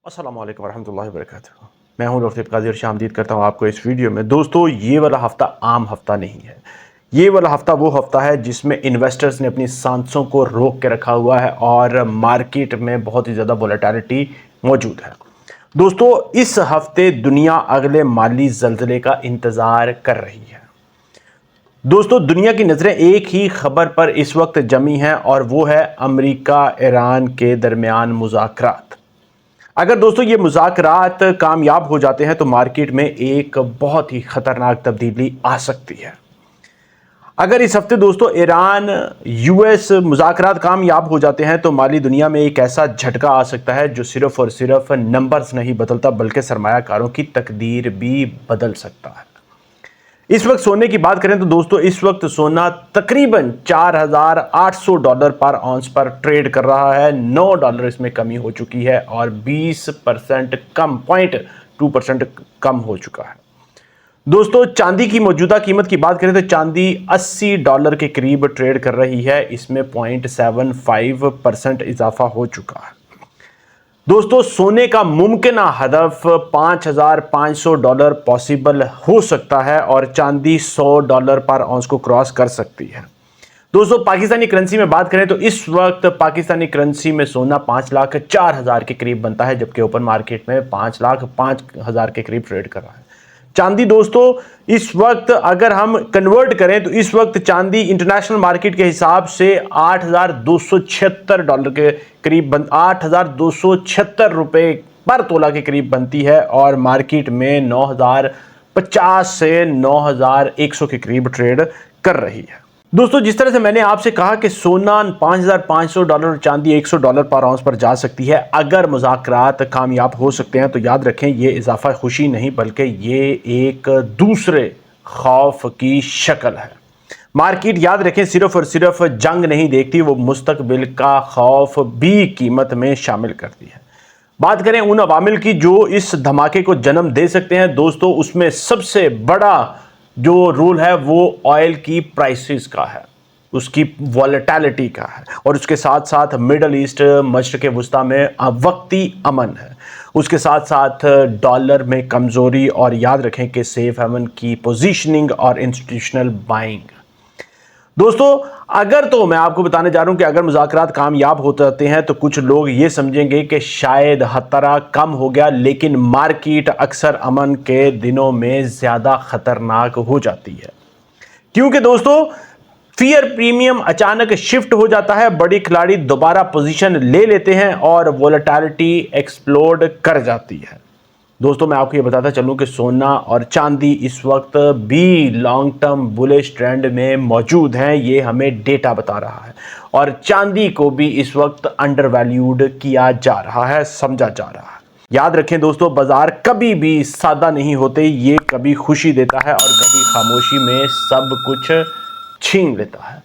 अस्सलामु अलैकुम वरहमतुल्लाहि वबरकातुहू। मैं हूं रफ़ीक कादिर, खुशामदीद करता हूं आपको इस वीडियो में। दोस्तों, ये वाला हफ़्ता आम हफ़्ता नहीं है। ये वाला हफ़्ता वो हफ़्ता है जिसमें इन्वेस्टर्स ने अपनी सांसों को रोक के रखा हुआ है और मार्केट में बहुत ही ज़्यादा वोलेटिलिटी मौजूद है। दोस्तों, इस हफ़्ते दुनिया अगले माली ज़ल्ज़ले का इंतज़ार कर रही है। दोस्तों, दुनिया की नज़रें एक ही खबर पर इस वक्त जमी हैं और वो है अमेरिका ईरान के दरमियान मुज़ाकरात। अगर दोस्तों ये मुज़ाकरात कामयाब हो जाते हैं तो मार्केट में एक बहुत ही ख़तरनाक तब्दीली आ सकती है। अगर इस हफ्ते दोस्तों ईरान यूएस मुज़ाकरात कामयाब हो जाते हैं तो माली दुनिया में एक ऐसा झटका आ सकता है जो सिर्फ और सिर्फ नंबर्स नहीं बदलता बल्कि सरमायाकारों की तकदीर भी बदल सकता है। इस वक्त सोने की बात करें तो दोस्तों इस वक्त सोना तकरीबन $4,800 पर आउंस पर ट्रेड कर रहा है। $9 इसमें कमी हो चुकी है और 20% कम 0.2% कम हो चुका है। दोस्तों, चांदी की मौजूदा कीमत की बात करें तो चांदी $80 के करीब ट्रेड कर रही है। इसमें 0.75% इजाफा हो चुका है। दोस्तों, सोने का मुमकिन हदफ $5,500 पॉसिबल हो सकता है और चांदी $100 पर आउंस को क्रॉस कर सकती है। दोस्तों, पाकिस्तानी करेंसी में बात करें तो इस वक्त पाकिस्तानी करेंसी में सोना 5,04,000 के करीब बनता है, जबकि ओपन मार्केट में 5,05,000 के करीब ट्रेड कर रहा है। चांदी दोस्तों इस वक्त अगर हम कन्वर्ट करें तो इस वक्त चांदी इंटरनेशनल मार्केट के हिसाब से $8,276 के करीब ₹8,276 पर तोला के करीब बनती है और मार्केट में 9,050 से 9,100 के करीब ट्रेड कर रही है। दोस्तों, जिस तरह से मैंने आपसे कहा कि सोना $5,500 और चांदी $100 पर आउंस पर जा सकती है अगर मुज़ाकरात कामयाब हो सकते हैं, तो याद रखें ये इजाफा खुशी नहीं बल्कि ये एक दूसरे खौफ की शक्ल है। मार्केट याद रखें सिर्फ और सिर्फ जंग नहीं देखती, वो मुस्तकबिल का खौफ भी कीमत में शामिल करती है। बात करें उन अवामिल की जो इस धमाके को जन्म दे सकते हैं दोस्तों, उसमें सबसे बड़ा जो रोल है वो ऑयल की प्राइसेस का है, उसकी वॉलेटिलिटी का है और उसके साथ साथ मिडल ईस्ट मशरिक़ वुस्ता में वक्ती अमन है, उसके साथ साथ डॉलर में कमज़ोरी और याद रखें कि सेफ हेवन की पोजीशनिंग और इंस्टीट्यूशनल बाइंग। दोस्तों, अगर तो मैं आपको बताने जा रहा हूं कि अगर मुज़ाकरात कामयाब हो जाते हैं तो कुछ लोग ये समझेंगे कि शायद खतरा कम हो गया, लेकिन मार्केट अक्सर अमन के दिनों में ज़्यादा ख़तरनाक हो जाती है, क्योंकि दोस्तों फियर प्रीमियम अचानक शिफ्ट हो जाता है, बड़ी खिलाड़ी दोबारा पोजीशन ले लेते हैं और वोलेटिलिटी एक्सप्लोड कर जाती है। दोस्तों, मैं आपको ये बताता चलूं कि सोना और चांदी इस वक्त भी लॉन्ग टर्म बुलिश ट्रेंड में मौजूद हैं, ये हमें डेटा बता रहा है और चांदी को भी इस वक्त अंडर वैल्यूड किया जा रहा है, समझा जा रहा है। याद रखें दोस्तों, बाजार कभी भी सादा नहीं होते, ये कभी खुशी देता है और कभी खामोशी में सब कुछ छीन लेता है।